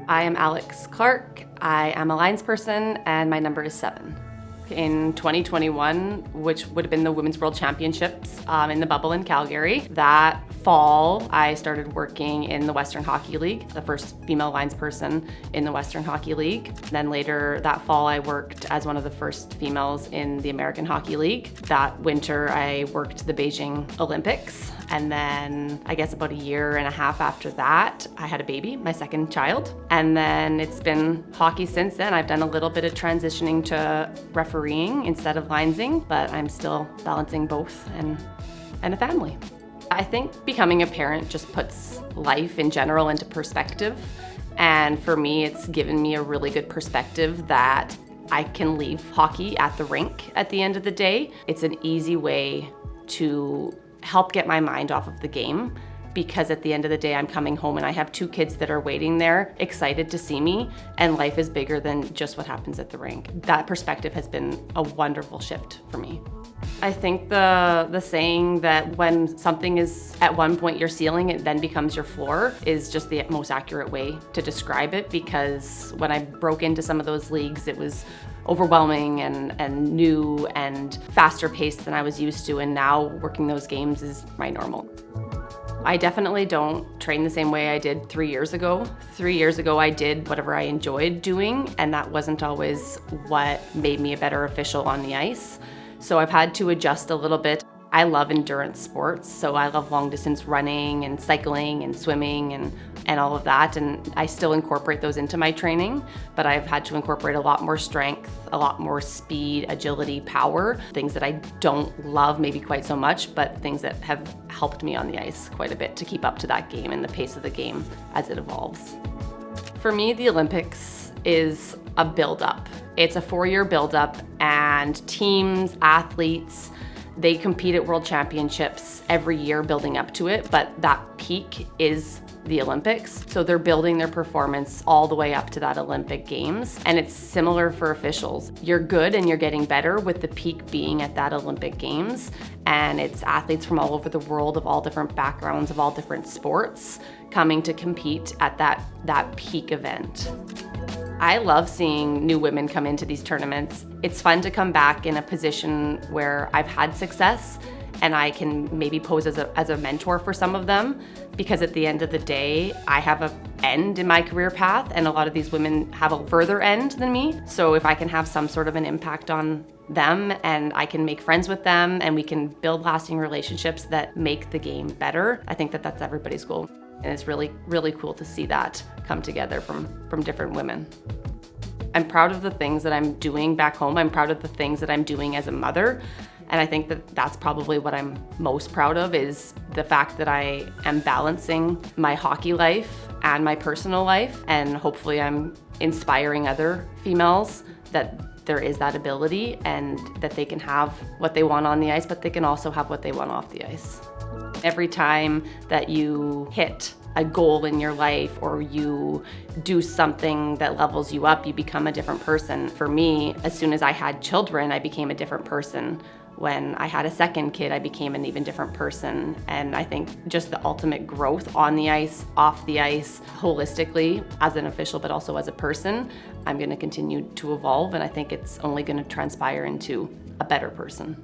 I am Alex Clarke. I am a lines person and my number is 7. In 2021, which would have been the Women's World Championships in the bubble in Calgary. That fall, I started working in the Western Hockey League, the first female lines person in the Western Hockey League. Then later that fall, I worked as one of the first females in the American Hockey League. That winter, I worked the Beijing Olympics. And then I guess about a year and a half after that, I had a baby, my second child. And then it's been hockey since then. I've done a little bit of transitioning to refereeing instead of linesing, but I'm still balancing both and a family. I think becoming a parent just puts life in general into perspective. And for me, it's given me a really good perspective that I can leave hockey at the rink at the end of the day. It's an easy way to help get my mind off of the game, because at the end of the day, I'm coming home and I have 2 kids that are waiting there, excited to see me, and life is bigger than just what happens at the rink. That perspective has been a wonderful shift for me. I think the saying that when something is at one point your ceiling, it then becomes your floor is just the most accurate way to describe it, because when I broke into some of those leagues, it was overwhelming and new and faster paced than I was used to, and now working those games is my normal. I definitely don't train the same way I did 3 years ago. 3 years ago, I did whatever I enjoyed doing, and that wasn't always what made me a better official on the ice. So I've had to adjust a little bit. I love endurance sports, so I love long distance running and cycling and swimming and all of that, and I still incorporate those into my training, but I've had to incorporate a lot more strength, a lot more speed, agility, power, things that I don't love maybe quite so much, but things that have helped me on the ice quite a bit to keep up to that game and the pace of the game as it evolves. For me, the Olympics is a build-up. It's a 4-year build-up, and teams, athletes, they compete at World Championships every year building up to it, but that peak is the Olympics. So they're building their performance all the way up to that Olympic Games. And it's similar for officials. You're good and you're getting better with the peak being at that Olympic Games. And it's athletes from all over the world of all different backgrounds, of all different sports, coming to compete at that peak event. I love seeing new women come into these tournaments. It's fun to come back in a position where I've had success and I can maybe pose as a mentor for some of them, because at the end of the day, I have an end in my career path and a lot of these women have a further end than me. So if I can have some sort of an impact on them and I can make friends with them and we can build lasting relationships that make the game better, I think that that's everybody's goal. And it's really, really cool to see that come together from different women. I'm proud of the things that I'm doing back home. I'm proud of the things that I'm doing as a mother. And I think that that's probably what I'm most proud of, is the fact that I am balancing my hockey life and my personal life. And hopefully I'm inspiring other females that there is that ability and that they can have what they want on the ice, but they can also have what they want off the ice. Every time that you hit a goal in your life or you do something that levels you up, you become a different person. For me, as soon as I had children, I became a different person. When I had a second kid, I became an even different person. And I think just the ultimate growth on the ice, off the ice, holistically, as an official, but also as a person, I'm gonna continue to evolve, and I think it's only gonna transpire into a better person.